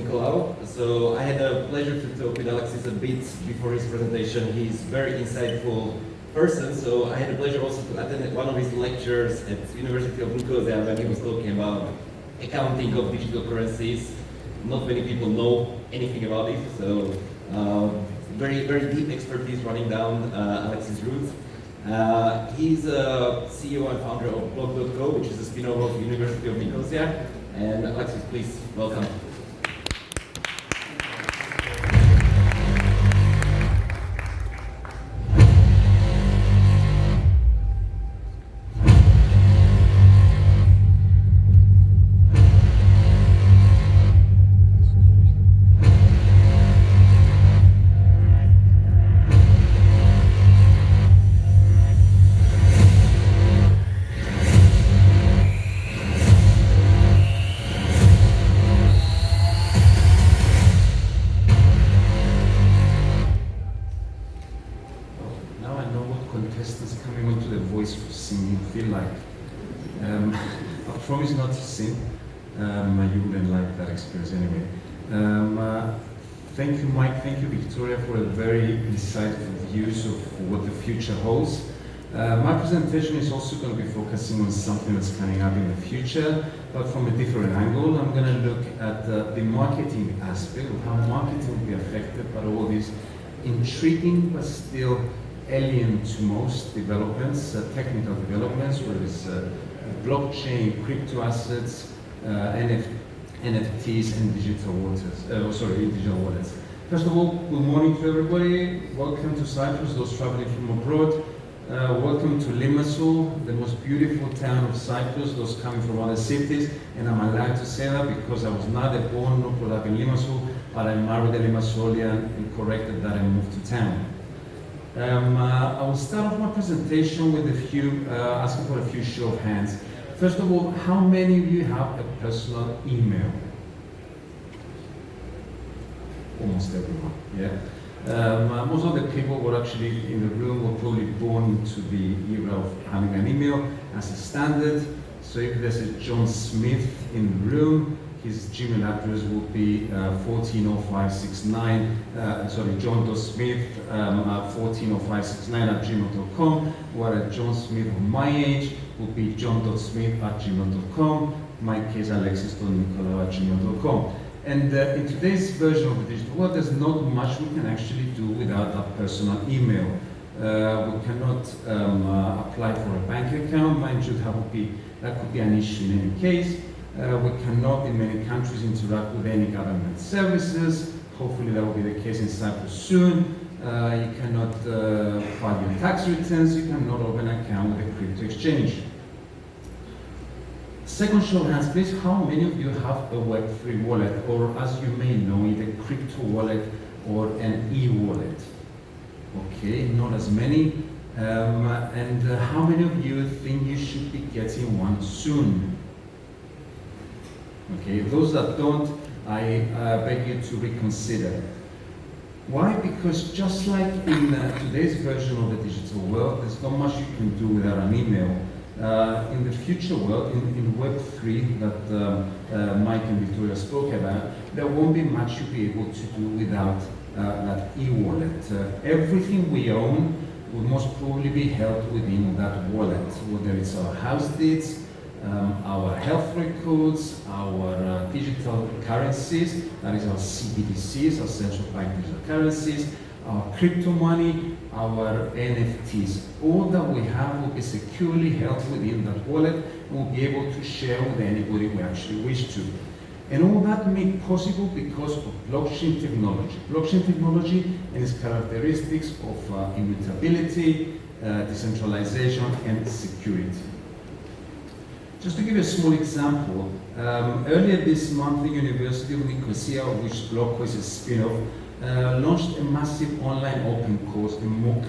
Nicolau. So I had the pleasure to talk with Alexis a bit before his presentation. He's a very insightful person, so I had the pleasure also to attend one of his lectures at University of Nicosia when he was talking about accounting of digital currencies. Not many people know anything about it, so very deep expertise running down Alexis' roots. He's a CEO and founder of blog.co, which is a spin-off of University of Nicosia. And Alexis, please, welcome. Contestants coming onto the voice for singing feel like. I promise not to sing. You wouldn't like that experience anyway. Thank you, Mike. Thank you, Victoria, for a very insightful views of what the future holds. My presentation is also going to be focusing on something that's coming up in the future, but from a different angle. I'm going to look at the marketing aspect of how marketing will be affected by all these intriguing but still alien to most developments, technical developments, whether it's blockchain, crypto assets, NFTs, and digital wallets. First of all, good morning to everybody. Welcome to Cyprus, those traveling from abroad. Welcome to Limassol, the most beautiful town of Cyprus, those coming from other cities. And I'm allowed to say that because I was neither born nor brought up in Limassol, but I married a Limassolian and corrected that and moved to town. I will start off my presentation with asking for a few show of hands. First of all, how many of you have a personal email? Almost everyone, yeah. Most of the people who are actually in the room were probably born into the era of having an email as a standard. So if there's a John Smith in the room, his Gmail address will be 140569, john.smith 140569 @gmail.com, whereas John Smith of my age will be john.smith@gmail.com, my case alexis.nicolau@gmail.com. And in today's version of the digital world, there's not much we can actually do without that personal email. We cannot apply for a bank account, mind you, that could be an issue in any case. We cannot, in many countries, interact with any government services. Hopefully that will be the case in Cyprus soon. You cannot file your tax returns. You cannot open an account with a crypto exchange. Second show of hands, please. How many of you have a Web3 wallet, or as you may know it, a crypto wallet or an e-wallet? Okay, not as many. And how many of you think you should be getting one soon? Okay, those that don't, I beg you to reconsider. Why? Because just like in today's version of the digital world, there's not much you can do without an email. In the future world, in Web3 that Mike and Victoria spoke about, there won't be much you'll be able to do without that e-wallet. Everything we own will most probably be held within that wallet, whether it's our house deeds, our health records, our digital currencies, that is our CBDCs, our central bank digital currencies, our crypto money, our NFTs. All that we have will be securely held within that wallet and we'll be able to share with anybody we actually wish to. And all that made possible because of blockchain technology. Blockchain technology and its characteristics of immutability, decentralization, and security. Just to give you a small example, earlier this month, the University of Nicosia, of which Blockco is a spin-off, launched a massive online open course, the MOOC,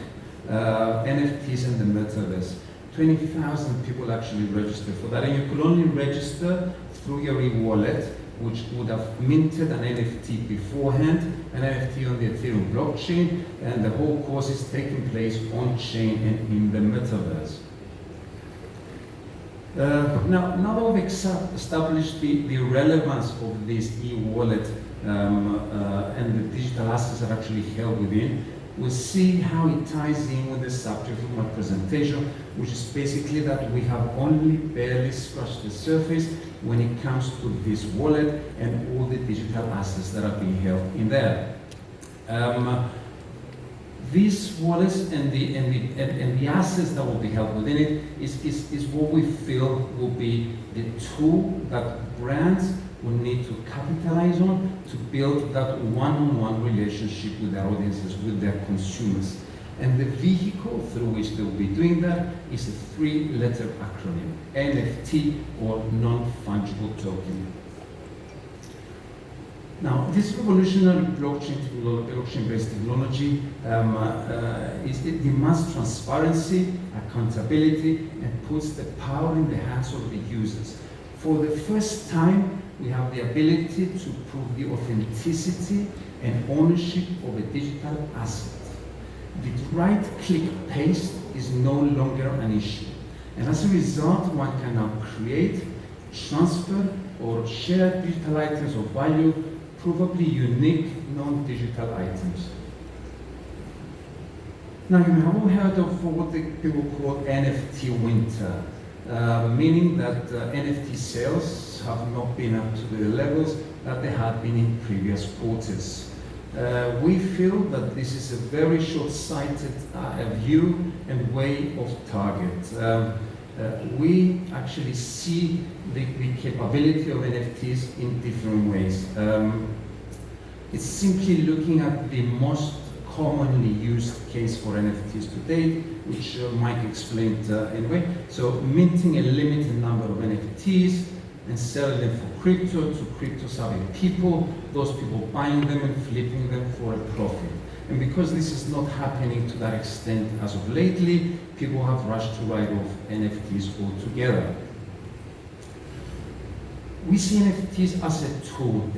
NFTs and the Metaverse. 20,000 people actually registered for that, and you could only register through your e-wallet, which would have minted an NFT beforehand, an NFT on the Ethereum blockchain, and the whole course is taking place on-chain and in the Metaverse. Now that we've established the relevance of this e-wallet and the digital assets are actually held within, we'll see how it ties in with the subject of my presentation, which is basically that we have only barely scratched the surface when it comes to this wallet and all the digital assets that are being held in there. These wallets and the assets that will be held within it is what we feel will be the tool that brands will need to capitalize on to build that one-on-one relationship with their audiences, with their consumers. And the vehicle through which they will be doing that is a three-letter acronym, NFT, or non-fungible token. Now, this revolutionary blockchain-based technology it demands transparency, accountability, and puts the power in the hands of the users. For the first time, we have the ability to prove the authenticity and ownership of a digital asset. The right-click paste is no longer an issue. And as a result, one can now create, transfer, or share digital items of value, probably unique non-digital items. Now, you have all heard of what the people call NFT winter, meaning that NFT sales have not been up to the levels that they had been in previous quarters. We feel that this is a very short-sighted view and way of target. We actually see the capability of NFTs in different ways. It's simply looking at the most commonly used case for NFTs to date, which Mike explained anyway. So minting a limited number of NFTs and selling them for crypto to crypto-savvy people, those people buying them and flipping them for a profit. And because this is not happening to that extent as of lately, people have rushed to write off NFTs altogether. We see NFTs as a tool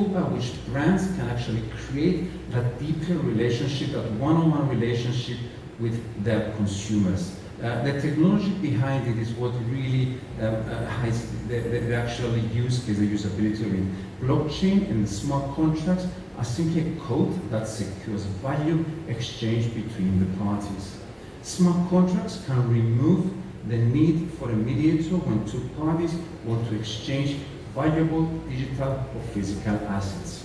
by which brands can actually create that deeper relationship, that one-on-one relationship with their consumers. The technology behind it is what really hides the actual use case, the usability of it. Blockchain and smart contracts are simply a code that secures value exchange between the parties. Smart contracts can remove the need for a mediator when two parties want to exchange valuable digital or physical assets.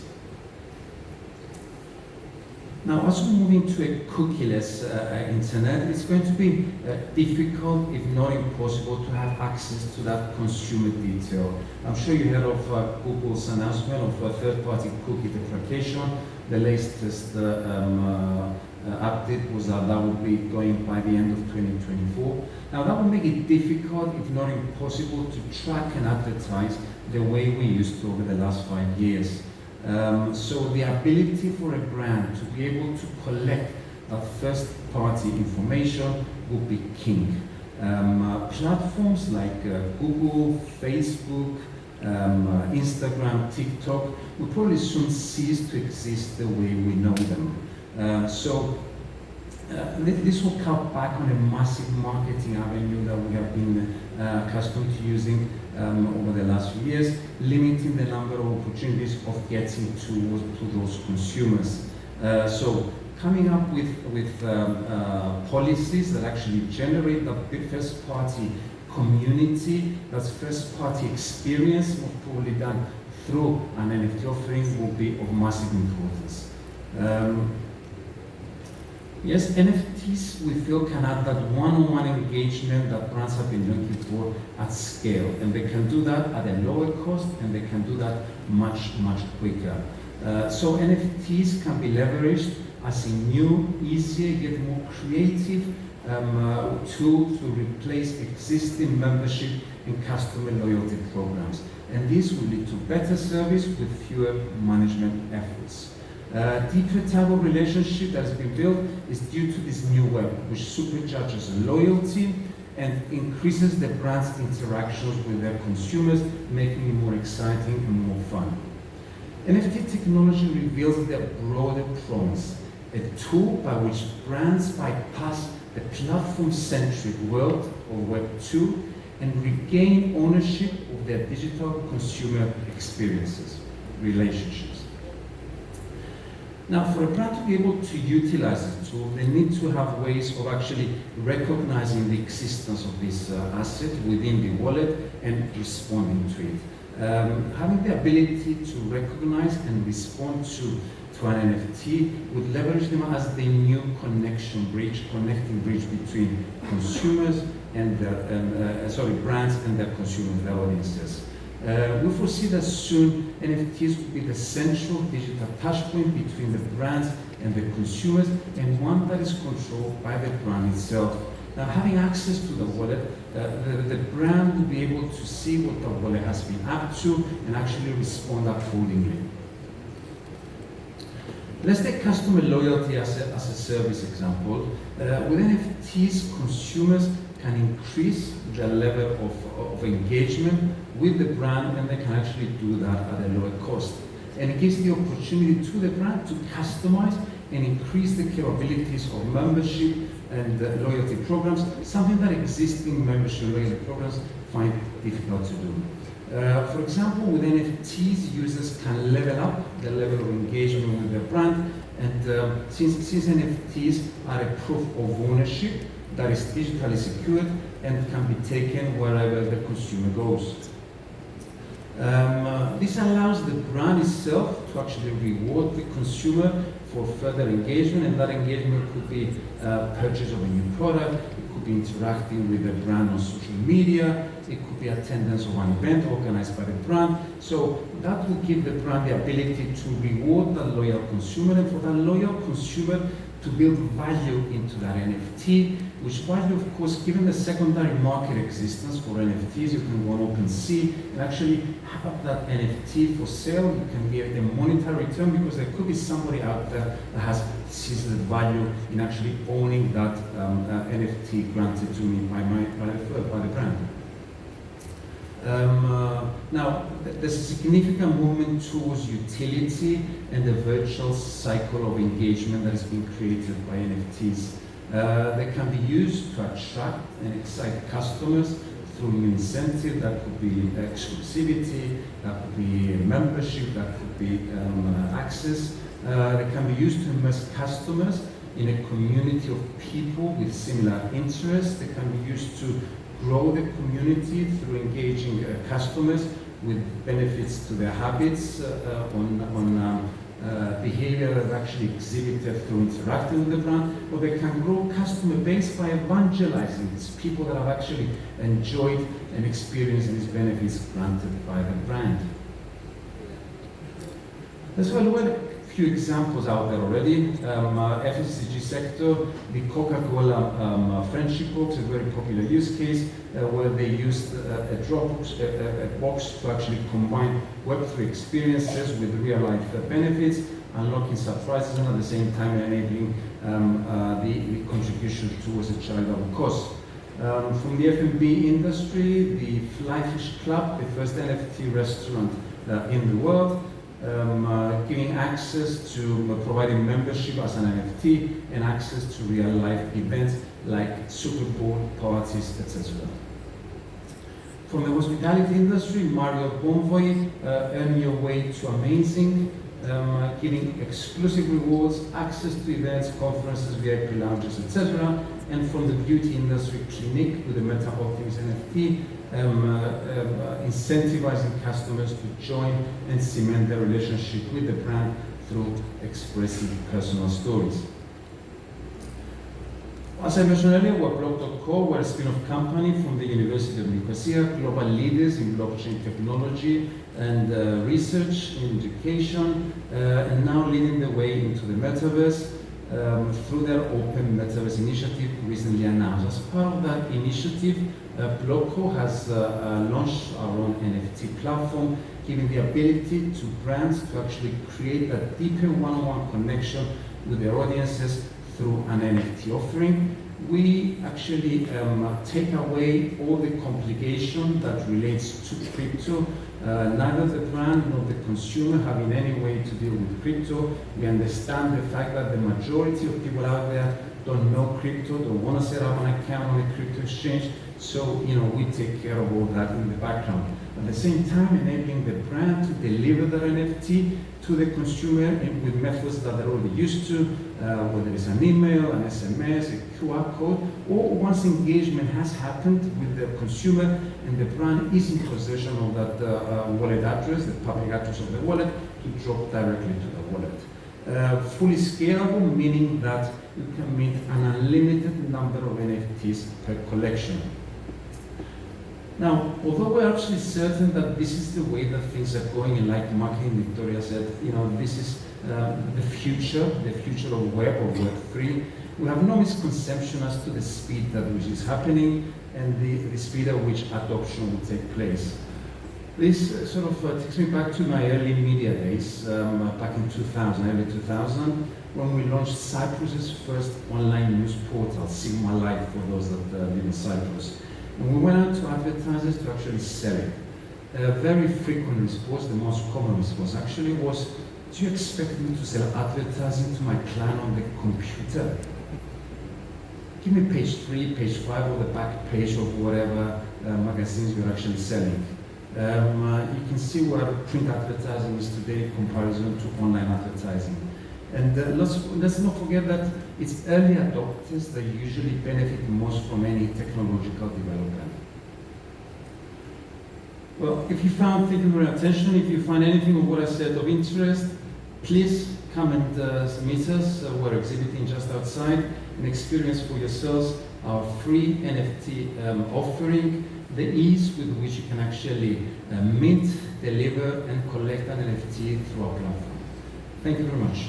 Now, as we move into a cookieless internet, it's going to be difficult, if not impossible, to have access to that consumer detail. I'm sure you heard of Google's announcement of a third-party cookie deprecation. The latest update was that will be going by the end of 2024. Now, that will make it difficult, if not impossible, to track and advertise the way we used to over the last 5 years. So the ability for a brand to be able to collect that first-party information will be king. Platforms like Google, Facebook, Instagram, TikTok will probably soon cease to exist the way we know them. This will cut back on a massive marketing avenue that we have been accustomed to using over the last few years, limiting the number of opportunities of getting to those consumers. So coming up with policies that actually generate the first-party community, that's first-party experience, will probably done through an NFT offering, will be of massive importance. Yes, NFTs, we feel, can add that one-on-one engagement that brands have been looking for at scale. And they can do that at a lower cost, and they can do that much, much quicker. So NFTs can be leveraged as a new, easier, yet more creative tool to replace existing membership and customer loyalty programs. And this will lead to better service with fewer management efforts. Deeper type of relationship that has been built is due to this new web, which supercharges loyalty and increases the brand's interactions with their consumers, making it more exciting and more fun. NFT technology reveals their broader promise, a tool by which brands bypass the platform-centric world of Web 2 and regain ownership of their digital consumer experiences, relationships. Now, for a brand to be able to utilize this tool, they need to have ways of actually recognizing the existence of this asset within the wallet and responding to it. Having the ability to recognize and respond to an NFT would leverage them as the new connecting bridge between consumers and brands and their consumers, their audiences. We foresee that soon NFTs will be the central digital touchpoint between the brands and the consumers, and one that is controlled by the brand itself. Now, having access to the wallet, the brand will be able to see what the wallet has been up to and actually respond accordingly. Let's take customer loyalty as a service example. With NFTs, consumers can increase their level of engagement with the brand, and they can actually do that at a lower cost. And it gives the opportunity to the brand to customize and increase the capabilities of membership and loyalty programs, something that existing membership and loyalty programs find difficult to do. For example, with NFTs, users can level up the level of engagement with their brand, and since NFTs are a proof of ownership that is digitally secured and can be taken wherever the consumer goes. This allows the brand itself to actually reward the consumer for further engagement, and that engagement could be purchase of a new product, it could be interacting with the brand on social media, it could be attendance of an event organized by the brand. So that will give the brand the ability to reward the loyal consumer, and for that loyal consumer to build value into that NFT, which value, of course, given the secondary market existence for NFTs, you can go on OpenSea and actually have that NFT for sale. You can get a monetary return because there could be somebody out there that sees the value in actually owning that NFT granted to me by the brand. Now, there's a significant movement towards utility and the virtual cycle of engagement that is being created by NFTs. They can be used to attract and excite customers through new incentive. That could be exclusivity, that could be membership, that could be access. They can be used to immerse customers in a community of people with similar interests. They can be used to grow the community through engaging customers with benefits to their habits on behavior that actually exhibited through interacting with the brand, or they can grow customer base by evangelizing these people that have actually enjoyed and experienced these benefits granted by the brand. There's a few examples out there already. FMCG sector, the Coca-Cola friendship box, a very popular use case where they used a box to actually combine Web3 experiences with real-life benefits, unlocking surprises, and at the same time enabling the contribution towards a charitable cause. From the F&B industry, the Fly Fish Club, the first NFT restaurant in the world, giving access to providing membership as an NFT and access to real-life events like Super Bowl parties, etc. From the hospitality industry, Marriott Bonvoy, Earn Your Way to Amazing, giving exclusive rewards, access to events, conferences, VIP lounges, etc. And from the beauty industry, Clinique with the Meta Optimus NFT, incentivizing customers to join and cement their relationship with the brand through expressive personal stories. As I mentioned earlier, we're Block.co, we're a spin-off company from the University of Nicosia, global leaders in blockchain technology and research in education, and now leading the way into the metaverse through their Open Metaverse initiative recently announced. As part of that initiative, Block.co has launched our own NFT platform, giving the ability to brands to actually create a deeper one-on-one connection with their audiences through an NFT offering. We actually take away all the complication that relates to crypto. Neither the brand nor the consumer have in any way to deal with crypto. We understand the fact that the majority of people out there don't know crypto, don't want to set up an account on a crypto exchange. So, we take care of all that in the background. At the same time, enabling the brand to deliver their NFT to the consumer with methods that they're already used to, whether it's an email, an SMS, a QR code, or once engagement has happened with the consumer and the brand is in possession of that wallet address, the public address of the wallet, to drop directly to the wallet. Fully scalable, meaning that you can mint an unlimited number of NFTs per collection. Now, although we're absolutely certain that this is the way that things are going, and like Marketing Victoria said, this is the future of web, of Web3, we have no misconception as to the speed at which is happening and the speed at which adoption will take place. This sort of takes me back to my early media days, back in 2000, early 2000, when we launched Cyprus's first online news portal, Sigma Live, for those that live in Cyprus. And we went out to advertisers to actually sell it. A very frequent response, the most common response actually was, do you expect me to sell advertising to my client on the computer? Give me page 3, page 5, or the back page of whatever magazines you're actually selling. You can see where print advertising is today in comparison to online advertising. And let's not forget that it's early adopters that usually benefit most from any technological development. Well, thank you for your attention. If you find anything of what I said of interest, please come and meet us. We're exhibiting just outside and experience for yourselves our free NFT offering, the ease with which you can actually mint, deliver, and collect an NFT through our platform. Thank you very much.